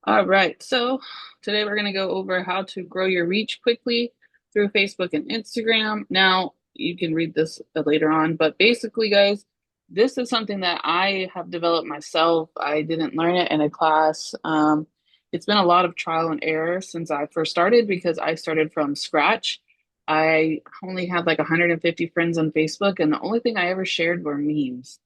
All right, so today we're going to go over how to grow your reach quickly through Facebook and Instagram. Now, you can read this later on, but basically, guys, this is something that I have developed myself. I didn't learn it in a class. It's been a lot of trial and error since I first started because I started from scratch. I only had like 150 friends on Facebook, and the only thing I ever shared were memes.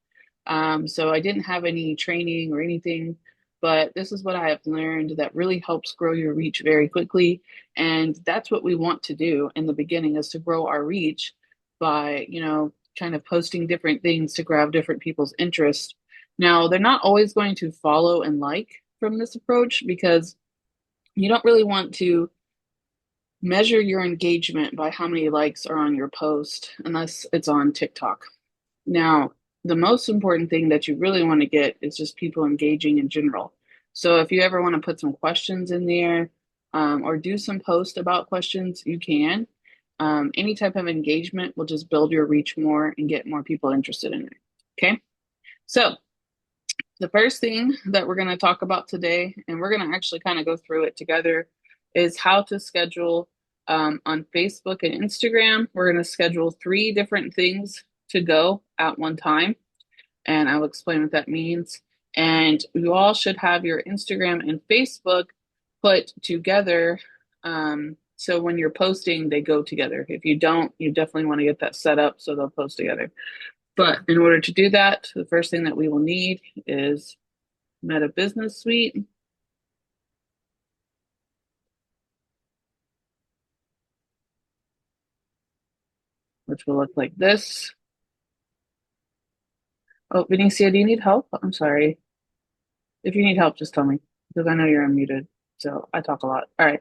So I didn't have any training or anything, but this is what I have learned that really helps grow your reach very quickly. And that's what we want to do in the beginning is to grow our reach by, kind of posting different things to grab different people's interest. Now, they're not always going to follow and like from this approach because you don't really want to measure your engagement by how many likes are on your post unless it's on TikTok. Now, the most important thing that you really want to get is just people engaging in general. So if you ever want to put some questions in there or do some post about questions, you can. Any type of engagement will just build your reach more and get more people interested in it. Okay. So the first thing that we're going to talk about today, and we're going to actually kind of go through it together, is how to schedule on Facebook and Instagram. We're going to schedule 3 different things to go at one time, and I'll explain what that means. And you all should have your Instagram and Facebook put together. So when you're posting, they go together. If you don't, you definitely want to get that set up so they'll post together. But in order to do that, the first thing that we will need is Meta Business Suite. Which will look like this. Oh, Benicia, do you need help? I'm sorry. If you need help, just tell me because I know you're unmuted. So I talk a lot. All right.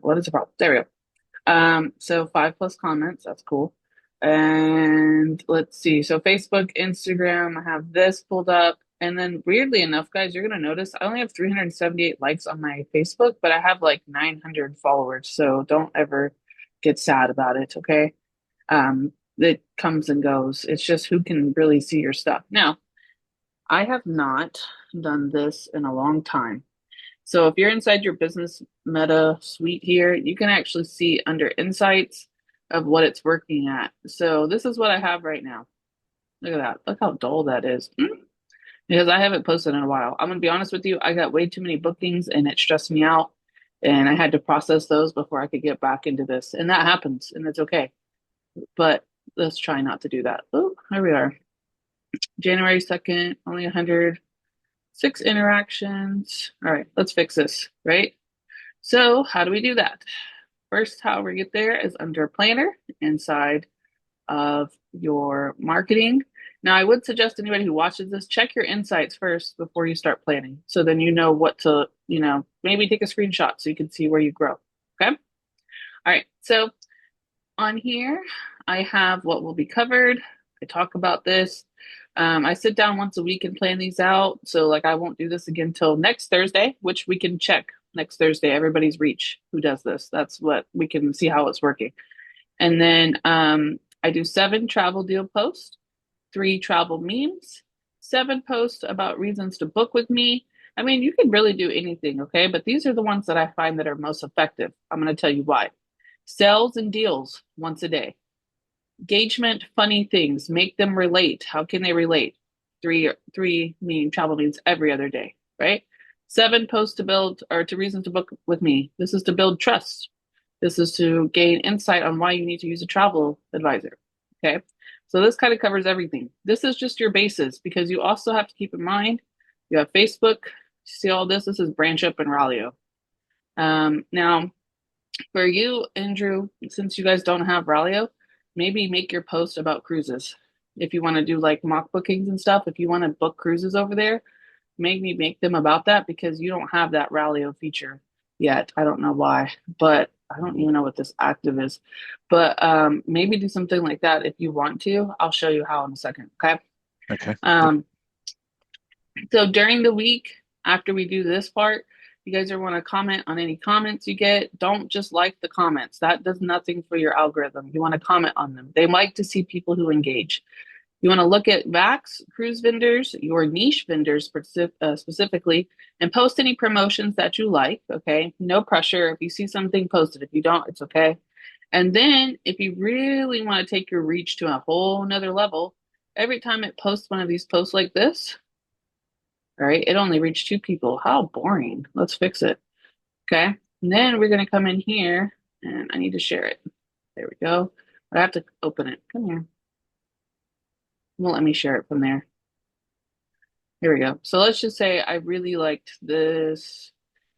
What is the problem? There we go. So 5+ comments. That's cool. And let's see. So Facebook, Instagram, I have this pulled up. And then weirdly enough, guys, you're gonna notice I only have 378 likes on my Facebook, but I have like 900 followers. So don't ever get sad about it, okay? It comes and goes. It's just who can really see your stuff. Now, I have not done this in a long time. So if you're inside your business meta suite here, you can actually see under insights of what it's working at. So this is what I have right now. Look at that. Look how dull that is. Because I haven't posted in a while. I'm going to be honest with you. I got way too many bookings and it stressed me out. And I had to process those before I could get back into this. And that happens and it's okay. But let's try not to do that. Oh, here we are. January 2nd, only 106 interactions. All right, let's fix this, right? So how do we do that? First, how we get there is under planner inside of your marketing. Now, I would suggest anybody who watches this, check your insights first before you start planning. So then you know what to, maybe take a screenshot so you can see where you grow. Okay. All right. So on here, I have what will be covered. I talk about this. I sit down once a week and plan these out. So like I won't do this again until next Thursday, which we can check next Thursday, everybody's reach who does this. That's what we can see how it's working. And then I do 7 travel deal posts, 3 travel memes, 7 posts about reasons to book with me. I mean, you can really do anything, okay? But these are the ones that I find that are most effective. I'm going to tell you why. Sales and deals once a day. Engagement, funny things, make them relate. How can they relate? Three travel means every other day, right? 7 posts to build or to reasons to book with me. This is to build trust. This is to gain insight on why you need to use a travel advisor. Okay. So this kind of covers everything. This is just your basis because you also have to keep in mind you have Facebook. See all this? This is Branch Up and Ralio. Now, for you, Andrew, since you guys don't have Ralio, maybe make your post about cruises. If you want to do like mock bookings and stuff, if you want to book cruises over there, maybe make them about that because you don't have that Ralio feature yet. I don't know why, but I don't even know what this active is. But maybe do something like that if you want to. I'll show you how in a second. Okay. Okay. So during the week, after we do this part, you guys are want to comment on any comments you get. Don't just like the comments. That does nothing for your algorithm. You want to comment on them. They like to see people who engage. You want to look at VAX, cruise vendors, your niche vendors specifically, and post any promotions that you like. Okay. No pressure. If you see something, post it. If you don't, it's okay. And then if you really want to take your reach to a whole nother level, every time it posts one of these posts like this, all right, it only reached 2 people. How boring. Let's fix it. Okay. And then we're going to come in here and I need to share it. There we go. But I have to open it. Come here. It won't let me share it from there. Here we go. So let's just say I really liked this.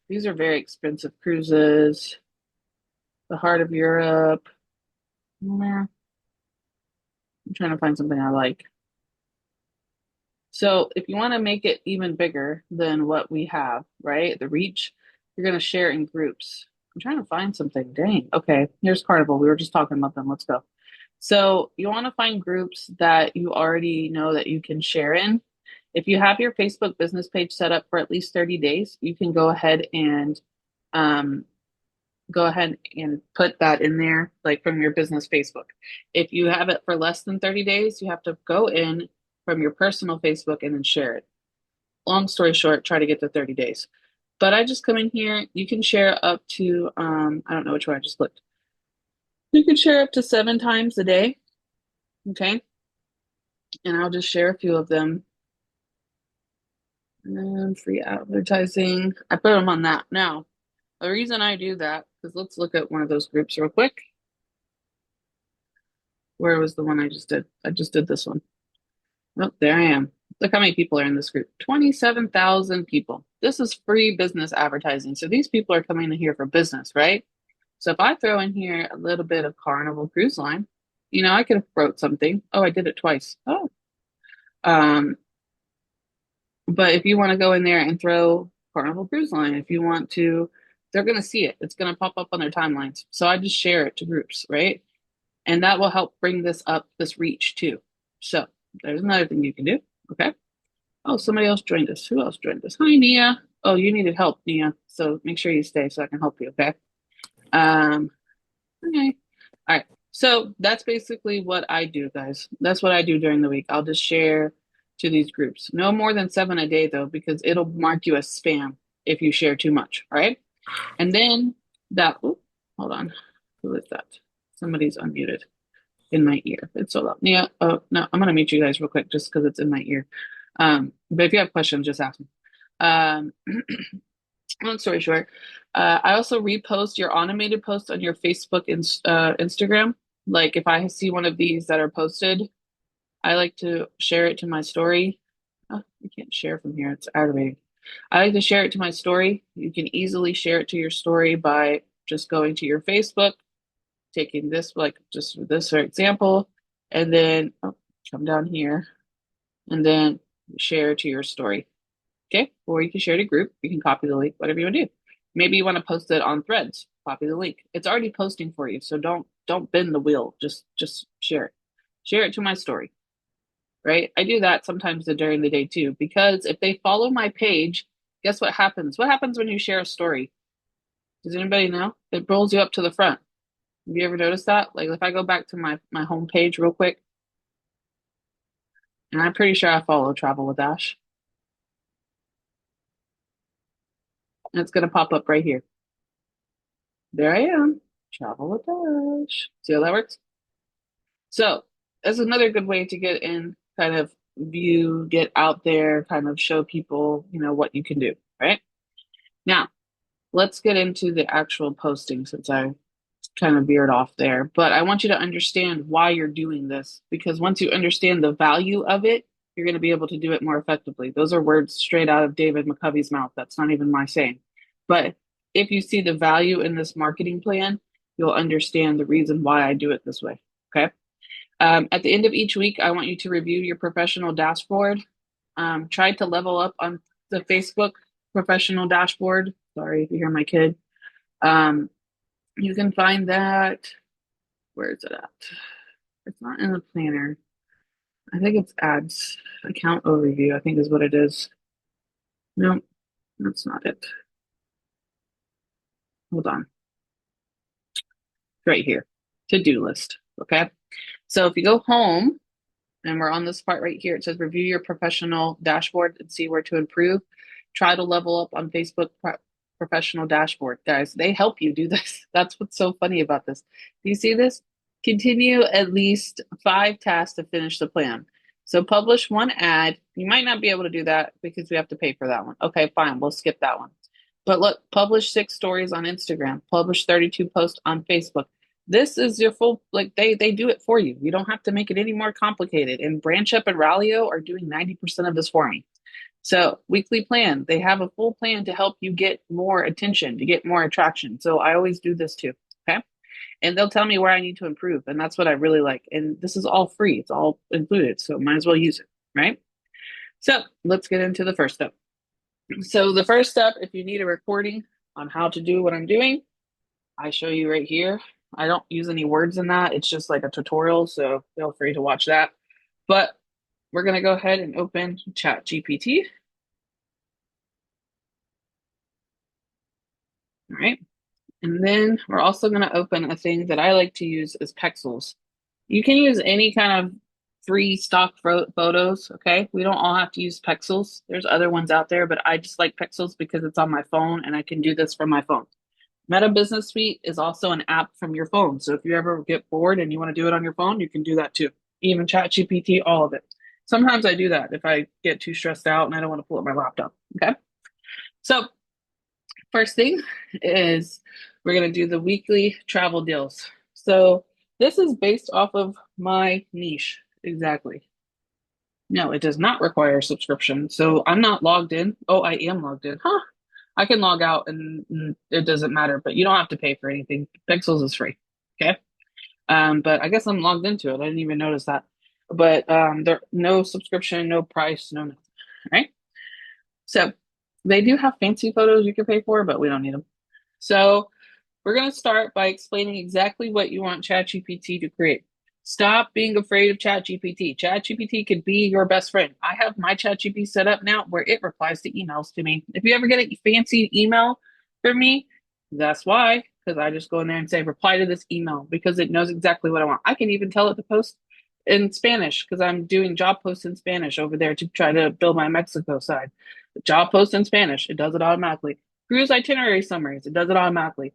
These are very expensive cruises. The Heart of Europe. Nah, I'm trying to find something I like. So if you want to make it even bigger than what we have, right? The reach, you're going to share in groups. I'm trying to find something. Dang. Okay, here's Carnival. We were just talking about them. Let's go. So you want to find groups that you already know that you can share in. If you have your Facebook business page set up for at least 30 days, you can um, go ahead and put that in there, like from your business Facebook. If you have it for less than 30 days, you have to go in from your personal Facebook and then share it. Long story short, try to get to 30 days. But I just come in here, you can share up to, I don't know which one I just clicked. You can share up to 7 times a day. Okay. And I'll just share a few of them. And free advertising. I put them on that. Now, the reason I do that, because let's look at one of those groups real quick. Where was the one I just did? I just did this one. Oh, there I am. Look how many people are in this group. 27,000 people. This is free business advertising. So these people are coming in here for business, right? So if I throw in here a little bit of Carnival Cruise Line, I could have wrote something. Oh, I did it twice. Oh. Um, but if you want to go in there and throw Carnival Cruise Line, if you want to, they're going to see it. It's going to pop up on their timelines. So I just share it to groups, right? And that will help bring this up, this reach too. So there's another thing you can do. Okay. Oh, somebody else joined us. Who else joined us? Hi, Nia. Oh, you needed help, Nia. So make sure you stay so I can help you. Okay. Um, okay. All right. So that's basically what I do, guys. That's what I do during the week. I'll just share to these groups. No more than 7 a day, though, because it'll mark you as spam if you share too much. All right. And then hold on. Who is that? Somebody's unmuted in my ear. It's so loud. Yeah. Oh, no, I'm going to mute you guys real quick just because it's in my ear. But if you have questions, just ask me. Long story short, I also repost your automated posts on your Facebook and Instagram. Like if I see one of these that are posted, I like to share it to my story. Oh, I can't share from here. It's aggravating. I like to share it to my story. You can easily share it to your story by just going to your Facebook, taking this, like just this for example, and then come down here and then share to your story. Okay. Or you can share to group. You can copy the link, whatever you want to do. Maybe you want to post it on Threads. Copy the link. It's already posting for you. So don't bend the wheel. Just share it. Share it to my story. Right? I do that sometimes during the day too, because if they follow my page, guess what happens? What happens when you share a story? Does anybody know? It rolls you up to the front. Have you ever noticed that? Like if I go back to my home page real quick, and I'm pretty sure I follow Travel with Ash. And it's going to pop up right here. There I am. Travel with Ash. See how that works? So that's another good way to get in, kind of view, get out there, kind of show people, what you can do, right? Now, let's get into the actual posting since I kind of veered off there. But I want you to understand why you're doing this, because once you understand the value of it, you're going to be able to do it more effectively. Those are words straight out of David McCovey's mouth. That's not even my saying. But if you see the value in this marketing plan, you'll understand the reason why I do it this way. Okay. At the end of each week, I want you to review your professional dashboard. Try to level up on the Facebook professional dashboard. Sorry if you hear my kid. You can find that. Where is it at? It's not in the planner. I think it's ads, account overview, I think is what it is. No, that's not it. Hold on. Right here, to-do list. Okay. So if you go home and we're on this part right here. It says review your professional dashboard and see where to improve. Try to level up on Facebook professional dashboard. Guys, they help you do this. That's what's so funny about this. Do you see this? Continue at least 5 tasks to finish the plan. So publish 1 ad. You might not be able to do that because we have to pay for that one. Okay, fine. We'll skip that one. But look, publish 6 stories on Instagram, publish 32 posts on Facebook. This is your full, like they do it for you. You don't have to make it any more complicated. And Branch Up and Ralio are doing 90% of this for me. So weekly plan, they have a full plan to help you get more attention, to get more attraction. So I always do this too. Okay. And they'll tell me where I need to improve. And that's what I really like. And this is all free. It's all included. So might as well use it. Right. So let's get into the first step. So the first step, if you need a recording on how to do what I'm doing, I show you right here. I don't use any words in that. It's just like a tutorial, so feel free to watch that. But we're going to go ahead and open ChatGPT. All right. And then we're also going to open a thing that I like to use as Pexels. You can use any kind of free stock photos, okay? We don't all have to use Pexels. There's other ones out there, but I just like Pexels because it's on my phone and I can do this from my phone. Meta Business Suite is also an app from your phone. So if you ever get bored and you want to do it on your phone, you can do that too. Even ChatGPT, all of it. Sometimes I do that if I get too stressed out and I don't want to pull up my laptop. Okay. So first thing is we're going to do the weekly travel deals. So this is based off of my niche. Exactly. No, it does not require a subscription. So I'm not logged in. Oh, I am logged in. Huh. I can log out and it doesn't matter, but you don't have to pay for anything. Pexels is free. Okay. But I guess I'm logged into it. I didn't even notice that. But there no subscription, no price, no nothing. Right. So they do have fancy photos you can pay for, but we don't need them. So we're going to start by explaining exactly what you want ChatGPT to create. Stop being afraid of ChatGPT. ChatGPT could be your best friend. I have my ChatGPT set up now where it replies to emails to me. If you ever get a fancy email from me, that's why, because I just go in there and say, reply to this email because it knows exactly what I want. I can even tell it to post in Spanish because I'm doing job posts in Spanish over there to try to build my Mexico side. Job post in Spanish, it does it automatically. Cruise itinerary summaries, it does it automatically.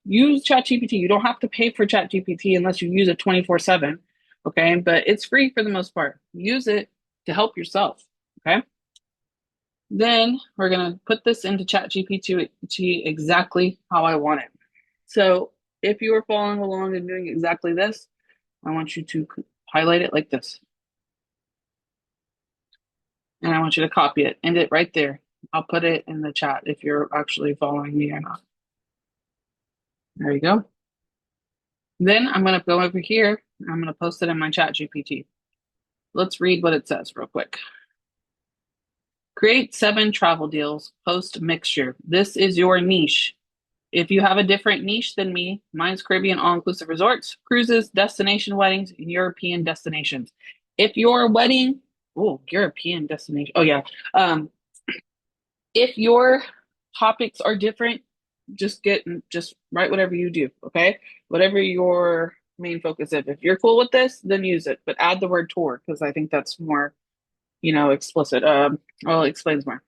Use ChatGPT. You don't have to pay for ChatGPT unless you use it 24/7. Okay. But it's free for the most part. Use it to help yourself. Okay. Then we're going to put this into ChatGPT exactly how I want it. So if you are following along and doing exactly this, I want you to highlight it like this. And I want you to copy it, end it right there. I'll put it in the chat if you're actually following me or not. There you go. Then I'm going to go over here. I'm going to post it in my ChatGPT. Let's read what it says real quick. Create 7 travel deals, post mixture. This is your niche. If you have a different niche than me, mine's Caribbean all-inclusive resorts, cruises, destination weddings, and European destinations. If your wedding, European destination. Oh yeah. If your topics are different, just write whatever you do, okay? Whatever your main focus is. If you're cool with this, then use it, but add the word tour because I think that's more, explicit. Well, it explains more.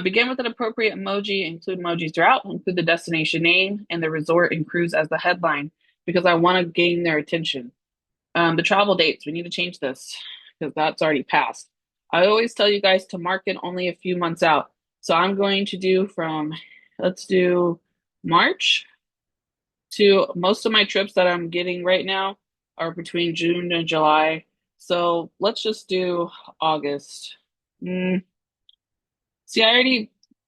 Begin with an appropriate emoji, include emojis throughout, include the destination name and the resort and cruise as the headline because I want to gain their attention. The travel dates, we need to change this because that's already passed. I always tell you guys to mark it only a few months out. So I'm going to do let's do March to most of my trips that I'm getting right now are between June and July. So let's just do August. See,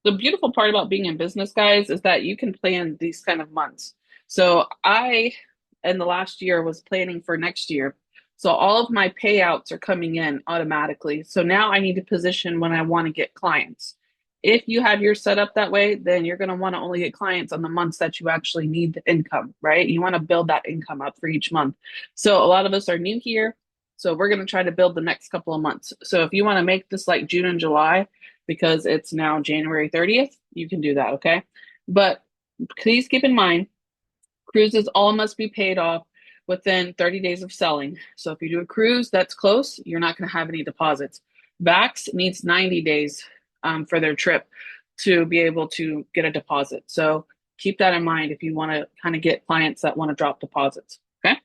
the beautiful part about being in business, guys, is that you can plan these kind of months. So in the last year, was planning for next year. So all of my payouts are coming in automatically. So now I need to position when I want to get clients. If you have your set up that way, then you're going to want to only get clients on the months that you actually need the income, right? You want to build that income up for each month. So a lot of us are new here. So we're going to try to build the next couple of months. So if you want to make this like June and July, because it's now January 30th, you can do that, okay? But please keep in mind, cruises all must be paid off within 30 days of selling. So if you do a cruise that's close, you're not going to have any deposits. Vax needs 90 days for their trip to be able to get a deposit. So keep that in mind if you want to kind of get clients that want to drop deposits. Okay.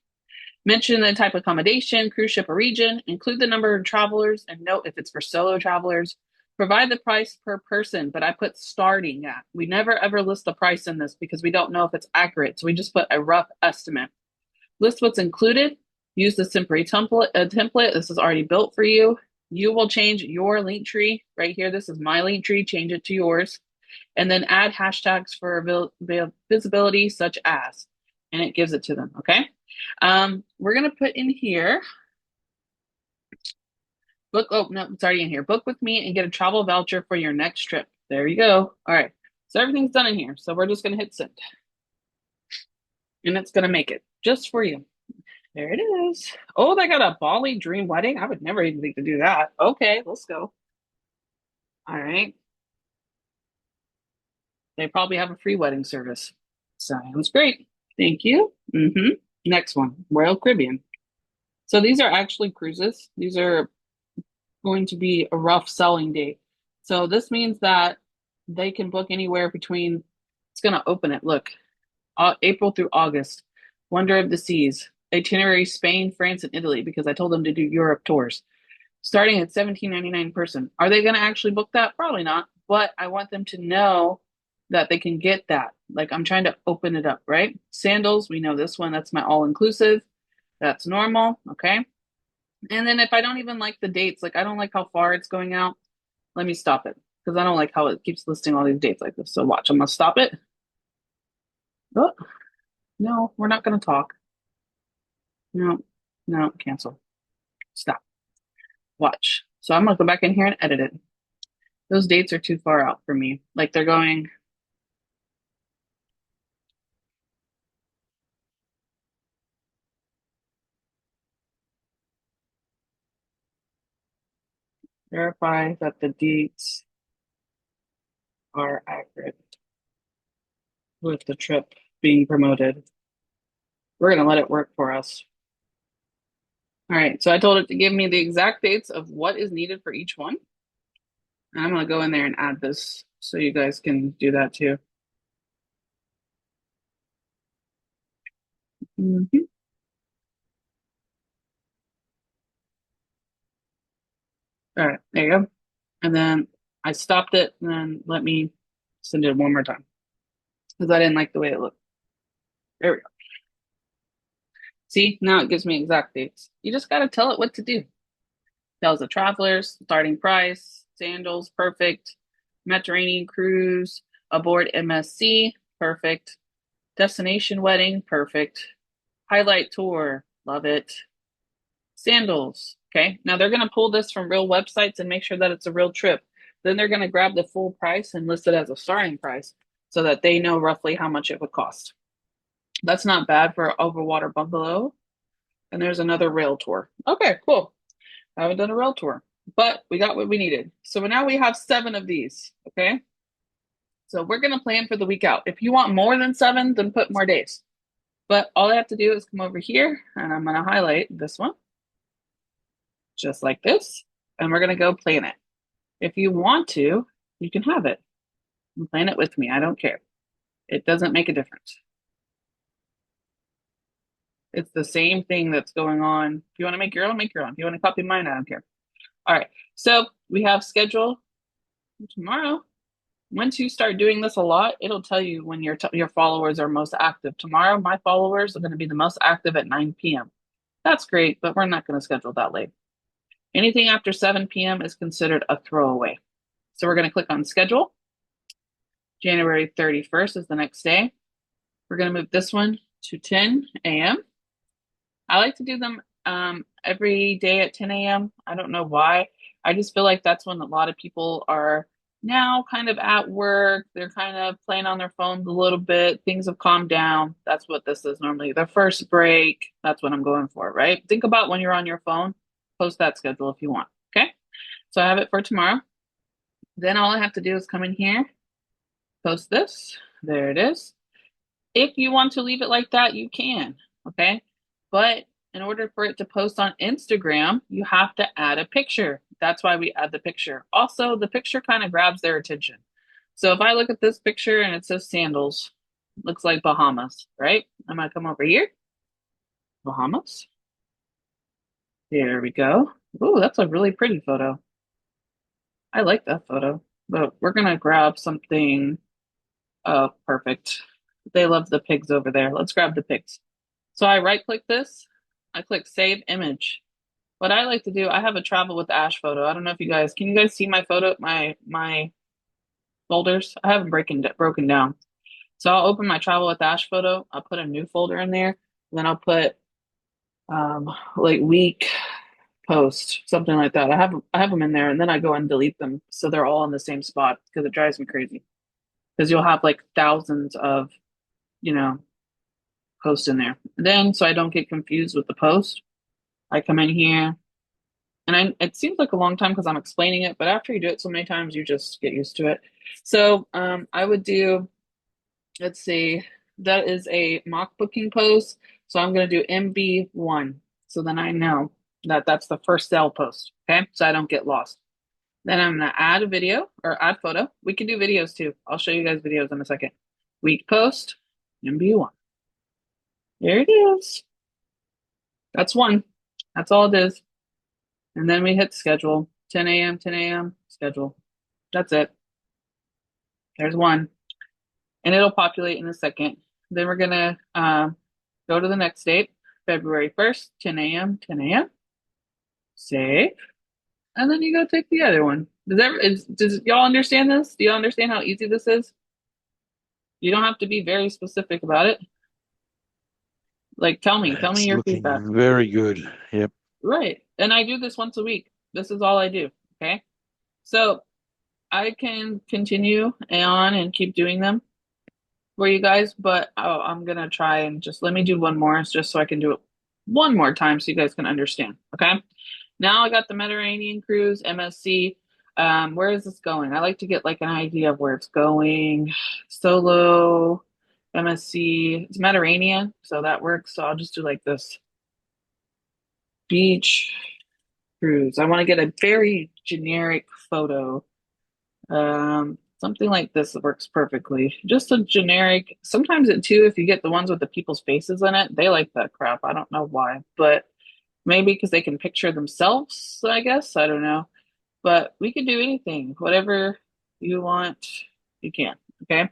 Mention the type of accommodation, cruise ship or region, include the number of travelers, and note if it's for solo travelers. Provide the price per person, but I put starting at. We never ever list the price in this because we don't know if it's accurate. So we just put a rough estimate. List what's included. Use the Simply template. This is already built for you. You will change your link tree right here. This is my link tree. Change it to yours. And then add hashtags for visibility, such as, and it gives it to them. Okay. We're going to put in here book. Oh, no, it's already in here. Book with me and get a travel voucher for your next trip. There you go. All right. So everything's done in here. So we're just going to hit send. And it's going to make it just for you. There it is. Oh, they got a Bali dream wedding. I would never even think to do that. Okay, let's go. All right. They probably have a free wedding service. Sounds great. Thank you. Next one, Royal Caribbean. So these are actually cruises. These are going to be a rough selling date. So this means that they can book anywhere between, it's going to open it, look, April through August. Wonder of the Seas. Itinerary Spain, France, and Italy, because I told them to do Europe tours. Starting at $17.99 person. Are they going to actually book that? Probably not. But I want them to know that they can get that. Like I'm trying to open it up, right? Sandals, we know this one. That's my all-inclusive. That's normal. Okay. And then if I don't even like the dates, like I don't like how far it's going out, let me stop it because I don't like how it keeps listing all these dates like this. So watch, I'm going to stop it. Oh, no, we're not going to talk. No, no, cancel. Stop. Watch. So I'm going to go back in here and edit it. Those dates are too far out for me. Like they're going. Verify that the dates are accurate with the trip being promoted. We're going to let it work for us. All right, so I told it to give me the exact dates of what is needed for each one. And I'm going to go in there and add this so you guys can do that too. All right, there you go. And then I stopped it and then let me send it one more time because I didn't like the way it looked. There we go. See, now it gives me exact dates. You just got to tell it what to do. Tells the travelers, starting price, sandals, perfect. Mediterranean cruise, aboard MSC, perfect. Destination wedding, perfect. Highlight tour, love it. Sandals, okay. Now they're going to pull this from real websites and make sure that it's a real trip. Then they're going to grab the full price and list it as a starting price so that they know roughly how much it would cost. That's not bad for Overwater Bungalow. And there's another rail tour. Okay, cool. I haven't done a rail tour, but we got what we needed. So now we have 7 of these, okay? So we're going to plan for the week out. If you want more than 7, then put more days. But all I have to do is come over here and I'm going to highlight this one just like this. And we're going to go plan it. If you want to, you can have it and plan it with me. I don't care. It doesn't make a difference. It's the same thing that's going on. If you want to make your own, make your own. If you want to copy mine, I don't care. All right. So we have schedule tomorrow. Once you start doing this a lot, it'll tell you when your followers are most active. Tomorrow, my followers are going to be the most active at 9 p.m. That's great, but we're not going to schedule that late. Anything after 7 p.m. is considered a throwaway. So we're going to click on schedule. January 31st is the next day. We're going to move this one to 10 a.m. I like to do them every day at 10 a.m. I don't know why. I just feel like that's when a lot of people are now kind of at work. They're kind of playing on their phones a little bit. Things have calmed down. That's what this is normally. Their first break. That's what I'm going for, right? Think about when you're on your phone. Post that schedule if you want. Okay. So I have it for tomorrow. Then all I have to do is come in here, post this. There it is. If you want to leave it like that, you can. Okay. But in order for it to post on Instagram, you have to add a picture. That's why we add the picture. Also, the picture kind of grabs their attention. So if I look at this picture and it says sandals, looks like Bahamas, right? I'm gonna come over here, Bahamas. There we go. Oh, that's a really pretty photo. I like that photo. But we're gonna grab something. Oh, perfect. They love the pigs over there. Let's grab the pigs. So I right click this. I click save image. What I like to do, I have a travel with Ash photo. I don't know if you guys can you guys see my photo, my folders? I haven't broken down. So I'll open my travel with Ash photo. I'll put a new folder in there. Then I'll put like week post, something like that. I have them in there, and then I go and delete them so they're all in the same spot because it drives me crazy. Because you'll have like thousands of, you know, posts in there. Then so I don't get confused with the post, I come in here and it seems like a long time because I'm explaining it, but after you do it so many times, you just get used to it. So I would do, let's see, that is a mock booking post. So I'm going to do MB1. So then I know that that's the first sale post. Okay. So I don't get lost. Then I'm going to add a video or add photo. We can do videos too. I'll show you guys videos in a second. Week post, MB1. There it is. That's one. That's all it is. And then we hit schedule. 10 a.m., 10 a.m., schedule. That's it. There's one. And it'll populate in a second. Then we're going to go to the next date, February 1st, 10 a.m., 10 a.m. Save. And then you go take the other one. Does y'all understand this? Do y'all understand how easy this is? You don't have to be very specific about it. Like, tell me It's your feedback. looking very good. Yep. Right. And I do this once a week. This is all I do. Okay. So I can continue on and keep doing them for you guys, but I'm gonna try and just let me do one more just so I can do it one more time so you guys can understand. Okay. Now I got the Mediterranean cruise, MSC. Where is this going? I like to get like an idea of where it's going. Solo, MSC. It's Mediterranean, so that works. So I'll just do like this. Beach cruise. I want to get a very generic photo. Something like this works perfectly. Just a generic. Sometimes it too, if you get the ones with the people's faces in it, they like that crap. I don't know why, but maybe because they can picture themselves, I guess. I don't know. But we can do anything. Whatever you want, you can. Okay.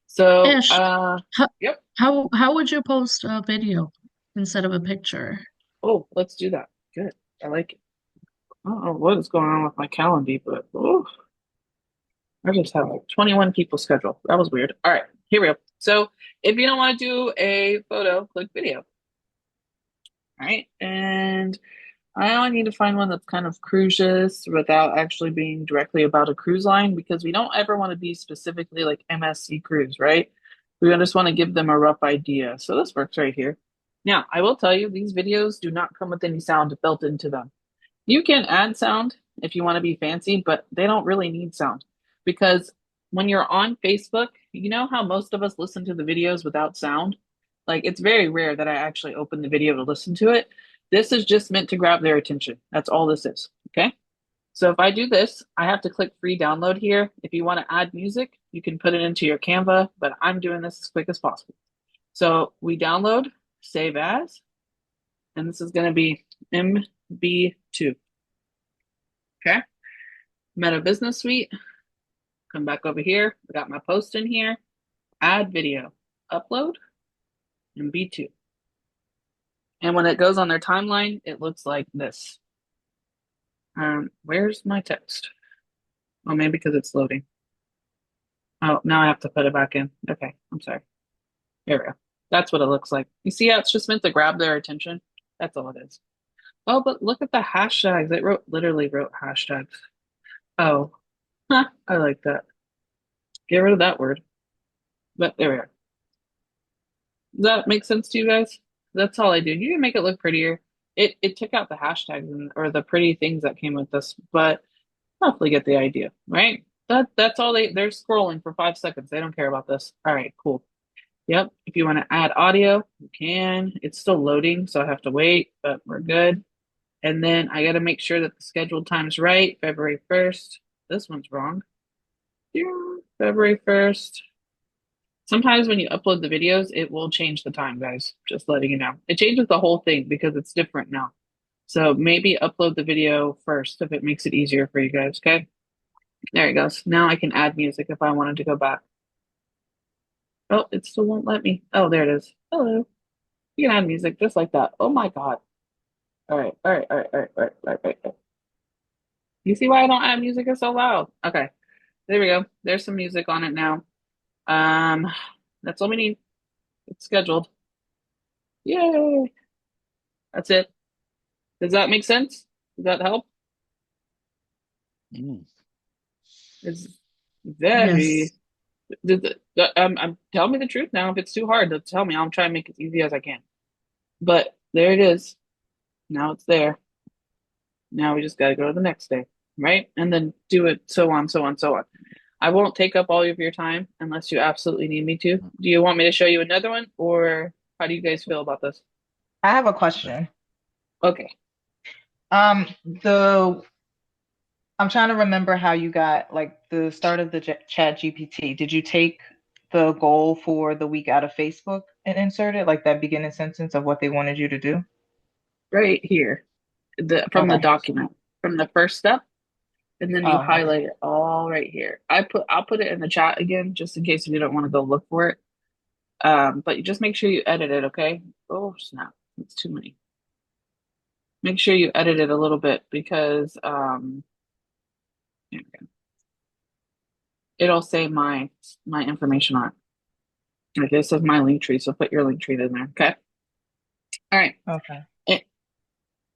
So, Ash, how, yep. how would you post a video instead of a picture? Oh, let's do that. Good. I like it. I don't know what is going on with my calendar, but oh, I just have like 21 people scheduled. That was weird. All right, here we go. So if you don't want to do a photo, click video. All right, and I only need to find one that's kind of cruises without actually being directly about a cruise line because we don't ever want to be specifically like MSC Cruise, right? We just want to give them a rough idea. So this works right here. Now, I will tell you, these videos do not come with any sound built into them. You can add sound if you want to be fancy, but they don't really need sound because when you're on Facebook, you know how most of us listen to the videos without sound? Like it's very rare that I actually open the video to listen to it. This is just meant to grab their attention. That's all this is. Okay. So if I do this, I have to click free download here. If you want to add music, you can put it into your Canva, but I'm doing this as quick as possible. So we download, save as, and this is going to be MB2. Okay. Meta Business Suite. Come back over here. I got my post in here. Add video. Upload. MB2. And when it goes on their timeline, it looks like this. Where's my text? Oh, maybe because it's loading. Oh, now I have to put it back in. Okay, I'm sorry. Here we go. That's what it looks like. You see how it's just meant to grab their attention? That's all it is. Oh, but look at the hashtags. It literally wrote hashtags. Oh, huh, I like that. Get rid of that word. But there we are. Does that make sense to you guys? That's all I do. You can make it look prettier. It took out the hashtags or the pretty things that came with this, but hopefully get the idea, right? That's all they're scrolling for 5 seconds. They don't care about this. All right, cool. Yep. If you want to add audio, you can. It's still loading, so I have to wait, but we're good. And then I got to make sure that the scheduled time's right. February 1st. This one's wrong. Yeah, February 1st. Sometimes when you upload the videos, it will change the time, guys. Just letting you know. It changes the whole thing because it's different now. So maybe upload the video first if it makes it easier for you guys, okay? There it goes. Now I can add music if I wanted to go back. Oh, it still won't let me. Oh, there it is. Hello. You can add music just like that. Oh my God. All right, all right, all right, all right, all right, all right, all right. You see why I don't add music? It's so loud. Okay, there we go. There's some music on it now. Um, that's all we need. It's scheduled. Yay. That's it. Does that make sense? Does that help? Mm. It's Yes. very. Tell me the truth now. If it's too hard, to tell me. I'll try and make it as easy as I can. But there it is. Now it's there. Now we just got to go to the next day, right? And then do it so on, so on, so on. I won't take up all of your time unless you absolutely need me to. Do you want me to show you another one, or how do you guys feel about this? I have a question. Okay. The I'm trying to remember how you got like the start of the Chat GPT. Did you take the goal for the week out of Facebook and insert it, like that beginning sentence of what they wanted you to do? Right here, from the Okay. document, from the first step, and then you Oh, okay. highlight it all right here. I'll put it in the chat again just in case you don't want to go look for it. But you just make sure you edit it, okay? Oh snap, it's too many. Make sure you edit it a little bit because here we go. It'll say my information on it. Like this is my link tree, so put your link tree in there, okay? All right. Okay.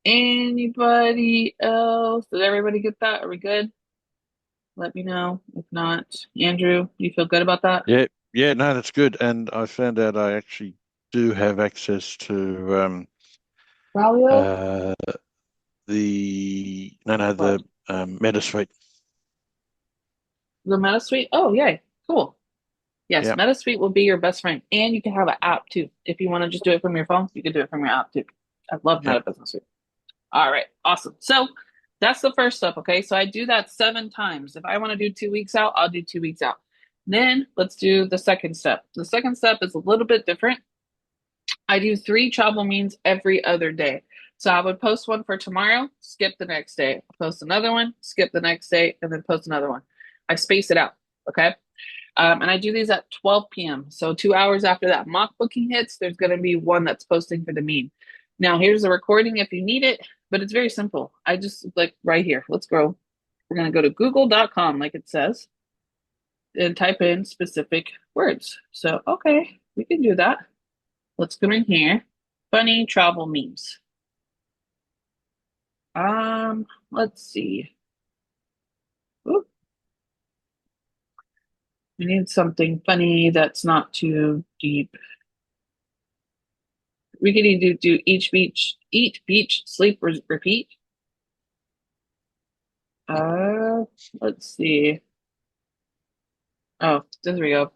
Anybody else? Did everybody get that? Are we good? Let me know. If not, Andrew, you feel good about that? Yeah, yeah, no, that's good. And I found out I actually do have access to Braulio? uh the no no What? the MetaSuite. The MetaSuite? Oh, yay. Cool. Yes, Yeah, MetaSuite will be your best friend. And you can have an app too. If you want to just do it from your phone, you can do it from your app too. I love yeah. Meta Business Suite. All right, awesome. So that's the first step, okay? So I do that 7 times. If I want to do 2 weeks out, I'll do 2 weeks out. Then let's do the second step. The second step is a little bit different. I do 3 travel memes every other day. So I would post one for tomorrow, skip the next day, post another one, skip the next day, and then post another one. I space it out, okay? And I do these at 12 p.m. So 2 hours after that mock booking hits, there's going to be one that's posting for the meme. Now, here's the recording if you need it, but it's very simple. I just like right here. Let's go. We're going to go to google.com, like it says, and type in specific words. So, okay, we can do that. Let's go in here. Funny travel memes. Let's see. Ooh, we need something funny that's not too deep. We could either do eat beach, sleep, repeat. Uh, let's see. Oh, there we go.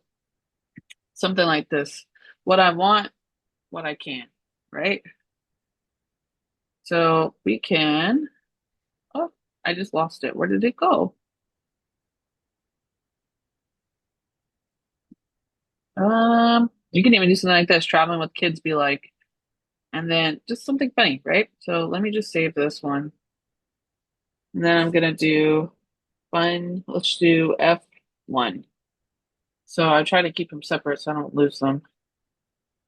Something like this. What I want, what I can, right? So we can. Oh, I just lost it. Where did it go? You can even do something like this. Traveling with kids, be like, and then just something funny, right? So let me just save this one. And then I'm gonna do fun. Let's do F1. So I try to keep them separate so I don't lose them.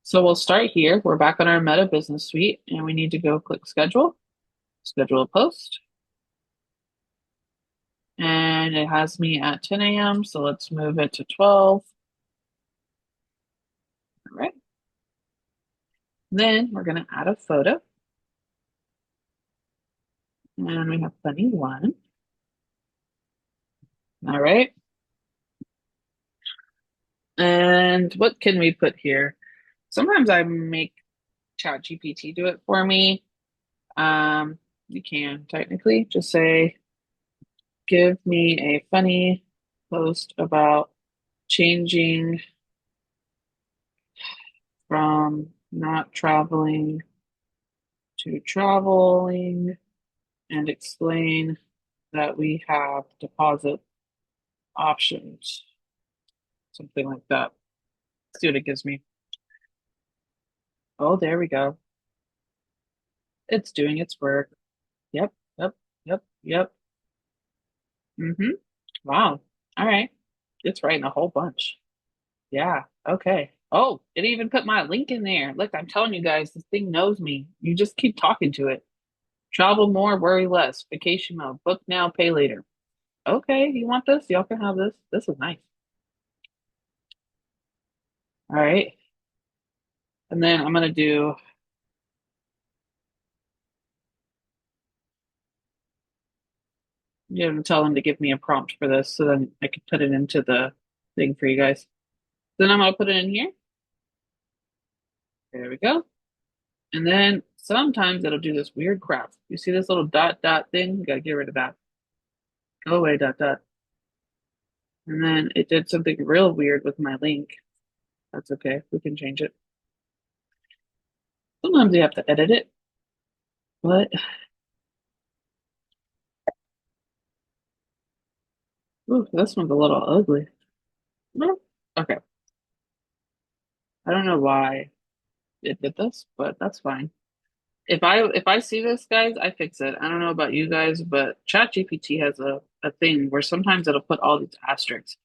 So we'll start here. We're back on our Meta Business Suite, and we need to go click schedule, schedule a post. And it has me at 10 a.m. So let's move it to 12. All right. Then we're going to add a photo. And we have funny one. All right. And what can we put here? Sometimes I make ChatGPT do it for me. You can technically just say, give me a funny post about changing from not traveling to traveling and explain that we have deposit options. Something like that. See what it gives me. Oh, there we go. It's doing its work. Yep, yep, yep, yep. Mm-hmm. Wow. All right. It's writing a whole bunch. Yeah. Okay. Oh, it even put my link in there. Look, I'm telling you guys, this thing knows me. You just keep talking to it. Travel more, worry less. Vacation mode. Book now, pay later. Okay, you want this? Y'all can have this. This is nice. All right. And then I'm gonna do you have to tell them to give me a prompt for this so then I can put it into the thing for you guys. Then I'm gonna put it in here. There we go. And then sometimes it'll do this weird crap. You see this little dot dot thing? You gotta get rid of that. Go away, dot dot. And then it did something real weird with my link. That's okay. We can change it. Sometimes you have to edit it. But ooh, this one's a little ugly. Okay. I don't know why it did this, but that's fine. If I see this, guys, I fix it. I don't know about you guys, but ChatGPT has a thing where sometimes it'll put all these asterisks.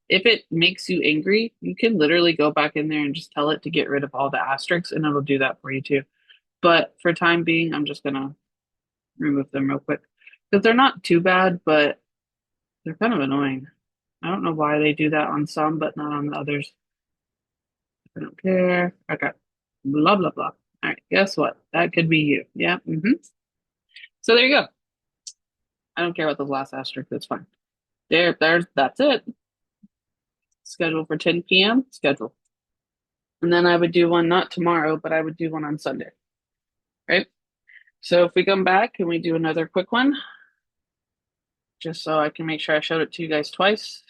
If it makes you angry, you can literally go back in there and just tell it to get rid of all the asterisks, and it'll do that for you too. But for time being, I'm just gonna remove them real quick because they're not too bad, but they're kind of annoying. I don't know why they do that on some, but not on the others. I don't care. Okay. Blah blah blah. All right. Guess what? That could be you. Yeah. So there you go. I don't care about the last asterisk. That's fine. That's it. Schedule for 10 p.m. Schedule. And then I would do one not tomorrow, but I would do one on Sunday. Right? So if we come back and we do another quick one, just so I can make sure I showed it to you guys twice.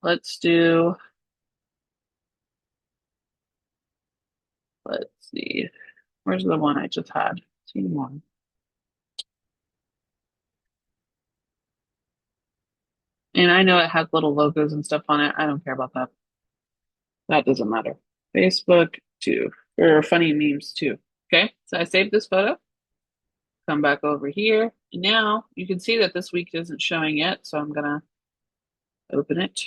Let's see. Where's the one I just had? Team one. And I know it has little logos and stuff on it. I don't care about that. That doesn't matter. Facebook too, or funny memes too. Okay, so I saved this photo. Come back over here. And now you can see that this week isn't showing yet. So I'm gonna open it.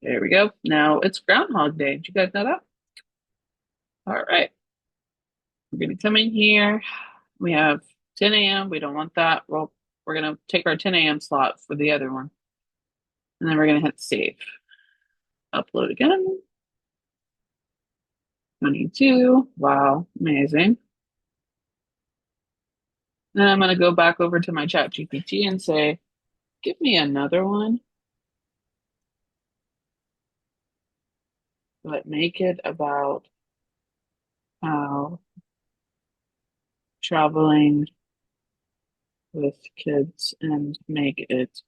There we go. Now it's Groundhog Day. Did you guys know that? All right. We're gonna come in here. We have 10 a.m. We don't want that. Well, we're gonna take our 10 a.m. slot for the other one. And then we're gonna hit save. Upload again. 22. Wow, amazing. Then I'm gonna go back over to my chat GPT and say, give me another one. But make it about how traveling with kids and make it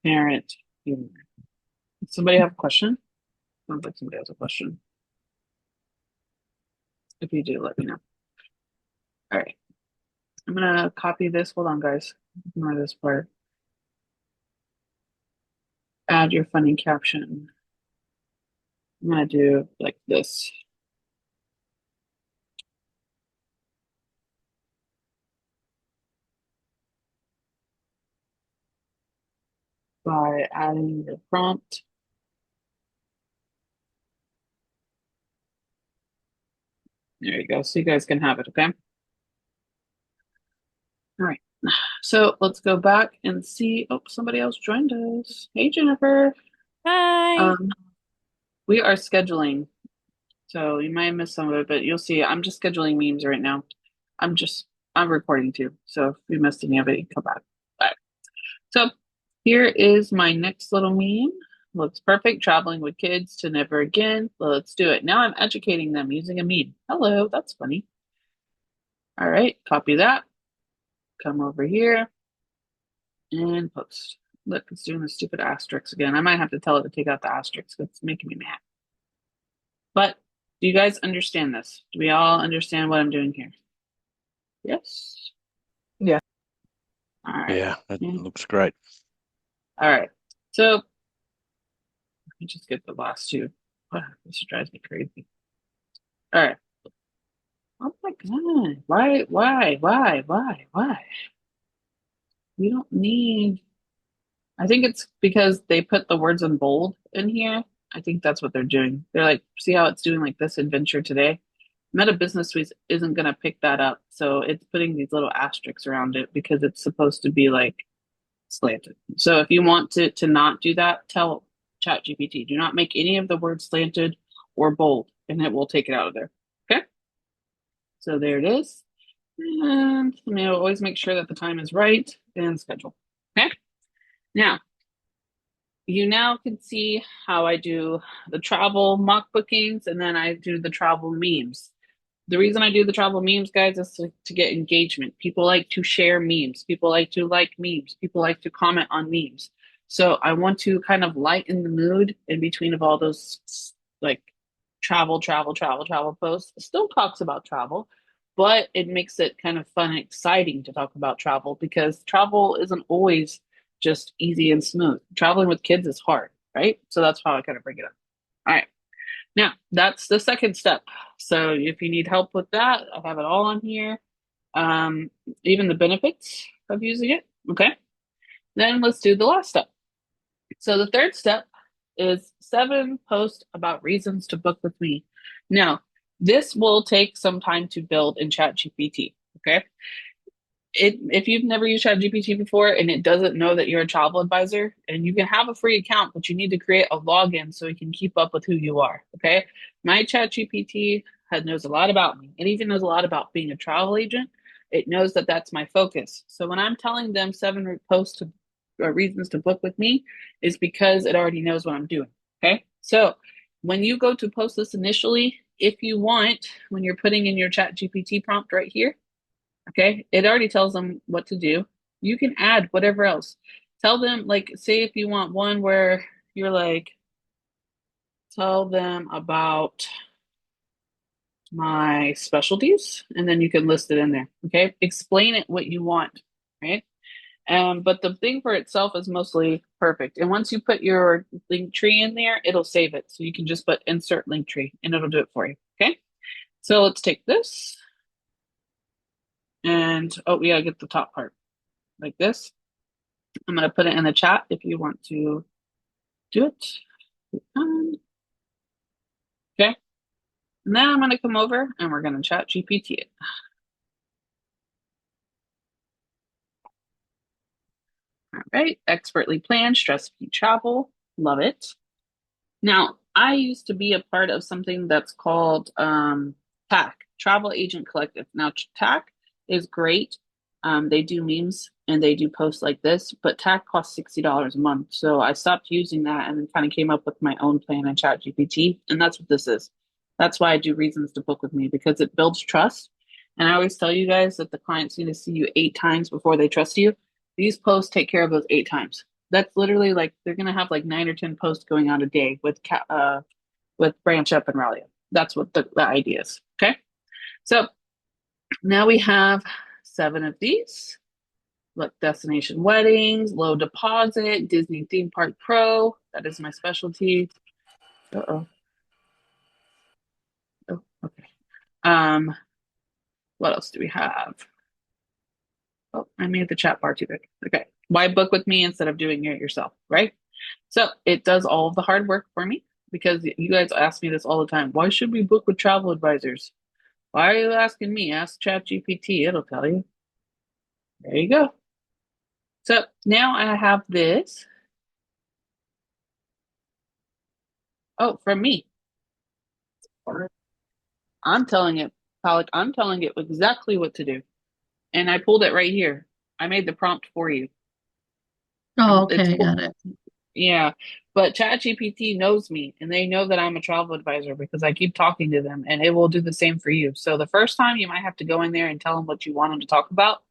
parent humor. Does somebody have a question? Sounds like somebody has a question. If you do, let me know. All right. I'm gonna copy this. Hold on, guys. Ignore this part. Add your funny caption. I'm gonna do like this. By adding your prompt. There you go. So you guys can have it, okay? All right. So let's go back and see. Oh, somebody else joined us. Hey, Jennifer. Hi. We are scheduling. So you might have missed some of it, but you'll see I'm just scheduling memes right now. I'm recording too. So if you missed any of it, you can come back. Bye. So here is my next little meme. Looks perfect. Traveling with kids to never again. Well, let's do it. Now I'm educating them using a meme. Hello, that's funny. All right, copy that. Come over here and post. Look, it's doing the stupid asterisks again. I might have to tell it to take out the asterisks. It's making me mad. But Do you guys understand this? Do we all understand what I'm doing here? Yes. Yeah. All right. Yeah, that Yeah. looks great. All right. So let me just get the last two. Wow, this drives me crazy. All right. Oh my God. Why? We don't need. I think it's because they put the words in bold in here. I think that's what they're doing. They're like, see how it's doing like this adventure today? Meta Business Suite isn't going to pick that up. So it's putting these little asterisks around it because it's supposed to be like slanted. So if you want to not do that, tell ChatGPT, do not make any of the words slanted or bold, and it will take it out of there. Okay? So there it is. And always make sure that the time is right and schedule. Okay? Now, you now can see how I do the travel mock bookings and then I do the travel memes. The reason I do the travel memes, guys, is to get engagement. People like to share memes. People like to like memes. People like to comment on memes. So I want to kind of lighten the mood in between of all those like travel posts. It still talks about travel, but it makes it kind of fun and exciting to talk about travel because travel isn't always just easy and smooth. Traveling with kids is hard, right? So that's how I kind of bring it up. All right. Now, that's the second step. So if you need help with that, I have it all on here. Even the benefits of using it. Okay. Then let's do the last step. So the third step is 7 posts about reasons to book with me. Now, this will take some time to build in ChatGPT. Okay. If you've never used ChatGPT before and it doesn't know that you're a travel advisor, and you can have a free account, but you need to create a login so it can keep up with who you are. Okay. My ChatGPT knows a lot about me. It even knows a lot about being a travel agent. It knows that that's my focus. So when I'm telling them 7 posts to or reasons to book with me, is because it already knows what I'm doing. Okay. So when you go to post this initially, if you want, when you're putting in your ChatGPT prompt right here, okay, it already tells them what to do. You can add whatever else. Tell them, like, say if you want one where you're like, tell them about my specialties, and then you can list it in there. Okay, explain it what you want, right? But the thing for itself is mostly perfect. And once you put your link tree in there, it'll save it. So you can just put insert link tree and it'll do it for you. Okay. So let's take this. And we gotta get the top part like this. I'm gonna put it in the chat if you want to do it. Okay. And then I'm gonna come over and we're gonna ChatGPT it. All right, expertly planned, stress-free travel. Love it. Now, I used to be a part of something that's called TAC, Travel Agent Collective. Now, TAC is great. They do memes and they do posts like this, but TAC costs $60 a month. So I stopped using that and then kind of came up with my own plan in ChatGPT. And that's what this is. That's why I do reasons to book with me, because it builds trust. And I always tell you guys that the clients need to see you 8 times before they trust you. These posts take care of those 8 times. That's literally like they're gonna have like 9 or 10 posts going on a day with Branch Up and Rally Up. That's what the idea is. Okay, so now we have 7 of these. Look, destination weddings, low deposit, Disney theme park pro. That is my specialty. Oh, okay. What else do we have? Oh, I made the chat bar too big. Okay. Why book with me instead of doing it yourself, right? So it does all of the hard work for me, because you guys ask me this all the time. Why should we book with travel advisors? Why are you asking me? Ask ChatGPT. It'll tell you. There you go. So now I have this. Oh, from me. I'm telling it, Pollock, I'm telling it exactly what to do. And I pulled it right here. I made the prompt for you. Oh, It's okay, cool. got it. Yeah, but ChatGPT knows me and they know that I'm a travel advisor because I keep talking to them, and it will do the same for you. So the first time you might have to go in there and tell them what you want them to talk about,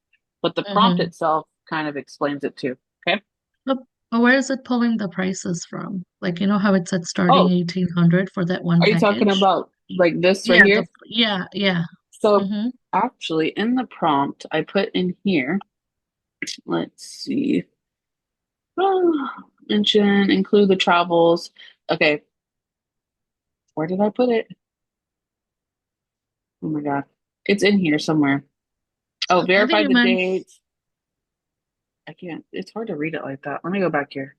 but the prompt Mm-hmm. itself kind of explains it too. Okay. But where is it pulling the prices from? Like, you know how it said starting Oh, 1800 for that one are you talking package? about like this right Yeah, here. yeah. So Mm-hmm. actually, in the prompt, I put in here, let's see, mention, include the travels. Okay, where did I put it? Oh my God. It's in here somewhere. Oh, I think verify you the meant, dates. I can't, it's hard to read it like that. Let me go back here.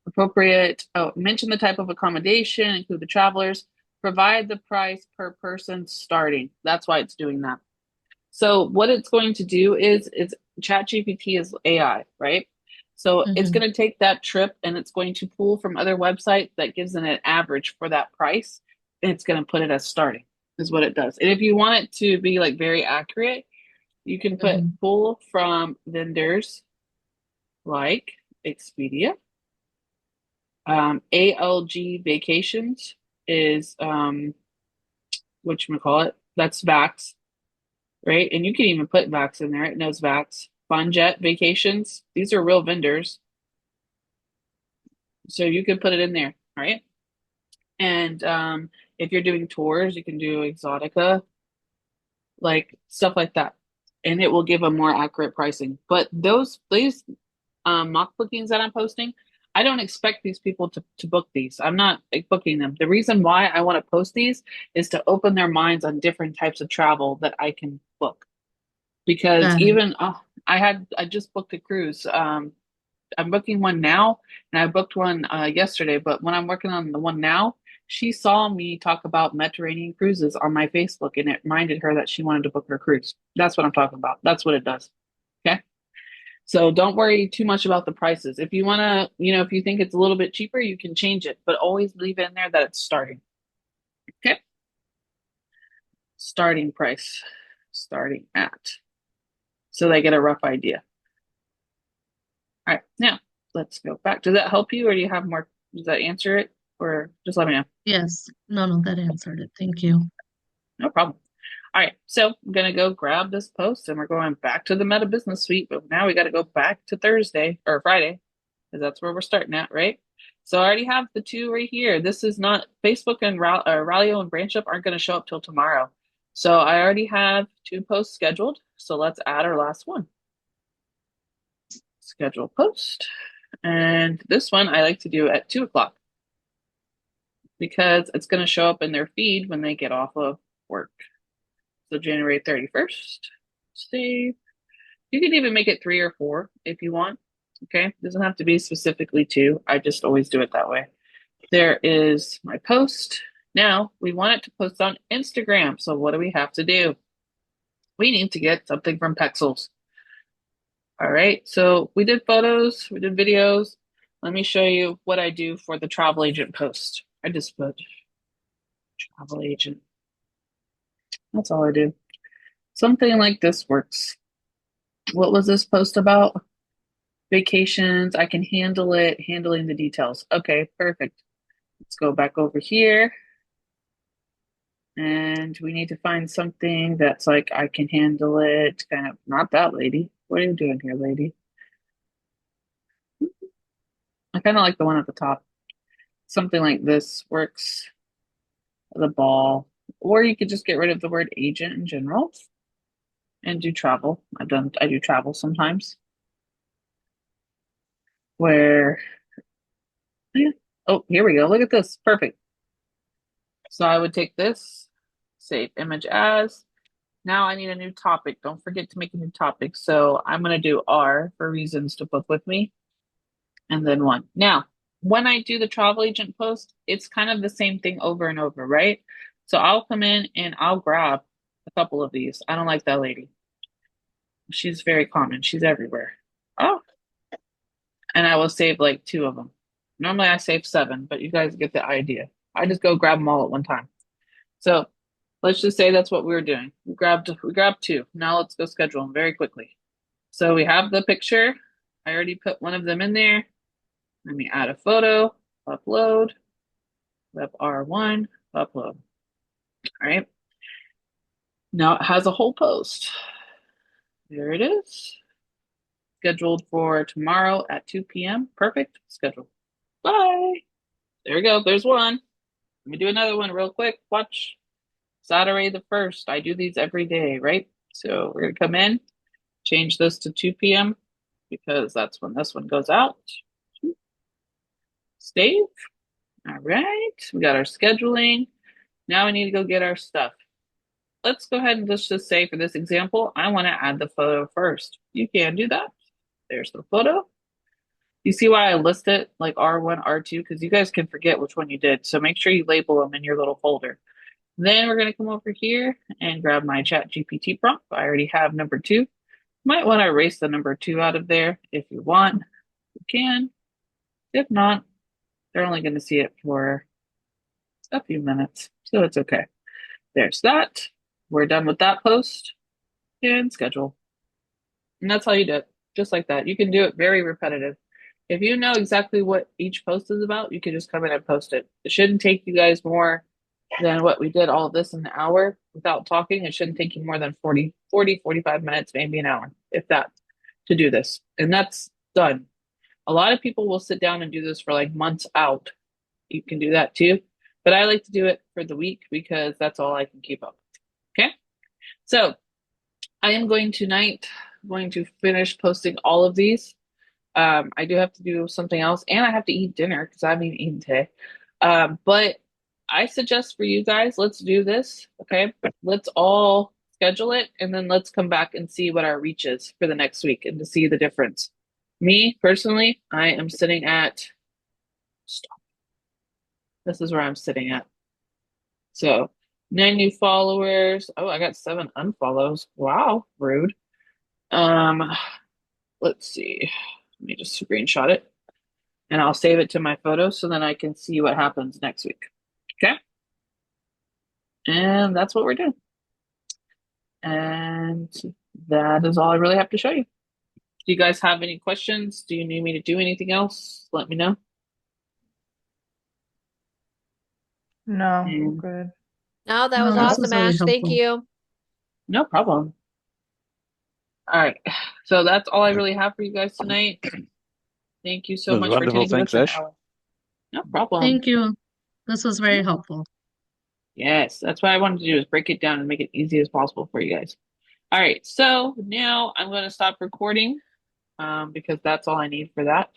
Appropriate. Oh, mention the type of accommodation, include the travelers, provide the price per person starting. That's why it's doing that. So what it's going to do is it's ChatGPT is AI, right? So it's mm-hmm. going to take that trip and it's going to pull from other websites that gives it an average for that price. And it's going to put it as starting, is what it does. And if you want it to be like very accurate, you can put Mm-hmm. pull from vendors like Expedia. ALG Vacations is whatchamacallit, that's Vax, right? And you can even put Vax in there. It knows Vax. FunJet Vacations. These are real vendors. So you can put it in there, right? And if you're doing tours, you can do Exotica, like stuff like that. And it will give a more accurate pricing. But these mock bookings that I'm posting, I don't expect these people to book these. I'm not like, booking them. The reason why I want to post these is to open their minds on different types of travel that I can book. Because Got it. even I just booked a cruise. I'm booking one now, and I booked one yesterday. But when I'm working on the one now, she saw me talk about Mediterranean cruises on my Facebook, and it reminded her that she wanted to book her cruise. That's what I'm talking about. That's what it does. Okay. So don't worry too much about the prices. If you want to, if you think it's a little bit cheaper, you can change it, but always leave in there that it's starting. Okay. Starting price, starting at. So they get a rough idea. All right. Now let's go back. Does that help you or do you have more? Does that answer it? Or just let me know. Yes. No, that answered it. Thank you. No problem. All right. So I'm going to go grab this post and we're going back to the Meta Business Suite. But now we got to go back to Thursday or Friday because that's where we're starting at, right? So I already have the two right here. This is not Facebook and Ralio and BranchUp aren't going to show up till tomorrow. So I already have two posts scheduled. So let's add our last one. Schedule post. And this one I like to do at 2 o'clock because it's going to show up in their feed when they get off of work. So January 31st, save. You can even make it 3 or 4 if you want. Okay, it doesn't have to be specifically 2. I just always do it that way. There is my post. Now we want it to post on Instagram. So what do we have to do? We need to get something from Pexels. All right, so we did photos, we did videos. Let me show you what I do for the travel agent post. I just put travel agent. That's all I do. Something like this works. What was this post about? Vacations. I can handle it, handling the details. Okay, perfect. Let's go back over here. And we need to find something that's like, I can handle it. Kind of, not that lady. What are you doing here, lady? I kind of like the one at the top. Something like this works. The ball. Or you could just get rid of the word agent in general and do travel. I do travel sometimes. Where, yeah. Oh, here we go. Look at this. Perfect. So I would take this, save image as. Now I need a new topic. Don't forget to make a new topic. So I'm going to do R for reasons to book with me and then 1. Now, when I do the travel agent post, it's kind of the same thing over and over, right? So I'll come in and I'll grab a couple of these. I don't like that lady. She's very common. She's everywhere. Oh, and I will save like 2 of them. Normally I save 7, but you guys get the idea. I just go grab them all at one time. So let's just say that's what we were doing. We grabbed 2. Now let's go schedule them very quickly. So we have the picture. I already put one of them in there. Let me add a photo, upload, web R1, upload. All right. Now it has a whole post. There it is. Scheduled for tomorrow at 2 p.m. Perfect. Schedule. Bye. There we go. There's one. Let me do another one real quick. Watch. Saturday the 1st. I do these every day, right? So we're gonna come in, change this to 2 p.m. because that's when this one goes out. Save. All right. We got our scheduling. Now we need to go get our stuff. Let's go ahead and just say for this example, I want to add the photo first. You can do that. There's the photo. You see why I list it like R1, R2? Because you guys can forget which one you did. So make sure you label them in your little folder. Then we're going to come over here and grab my chat GPT prompt. I already have number 2. Might want to erase the number 2 out of there if you want. You can. If not, they're only going to see it for a few minutes. So it's okay. There's that. We're done with that post and schedule. And that's how you do it. Just like that. You can do it very repetitive. If you know exactly what each post is about, you can just come in and post it. It shouldn't take you guys more than what we did all this in an hour without talking. It shouldn't take you more than 45 minutes, maybe an hour, if that, to do this. And that's done. A lot of people will sit down and do this for like months out. You can do that too. But I like to do it for the week because that's all I can keep up. Okay. So I am going to finish posting all of these. I do have to do something else and I have to eat dinner because I haven't even eaten today. But I suggest for you guys, let's do this. Okay. Let's all schedule it and then let's come back and see what our reach is for the next week and to see the difference. Me personally, I am sitting at, stop. This is where I'm sitting at. So 9 new followers. Oh, I got 7 unfollows. Wow, rude. Let's see. Let me just screenshot it and I'll save it to my photos so then I can see what happens next week. Okay. And that's what we're doing. And that is all I really have to show you. Do you guys have any questions? Do you need me to do anything else? Let me know. No, Mm. good. No, that No, was this awesome, was very Ash. Thank helpful. you. No problem. All right. So that's all I really have for you guys tonight. Thank you so That was much for wonderful. attending. Give us Thanks, an Ash. hour. No problem. Thank you. This was very helpful. Yes, that's what I wanted to do is break it down and make it easy as possible for you guys. All right, so now I'm going to stop recording because that's all I need for that.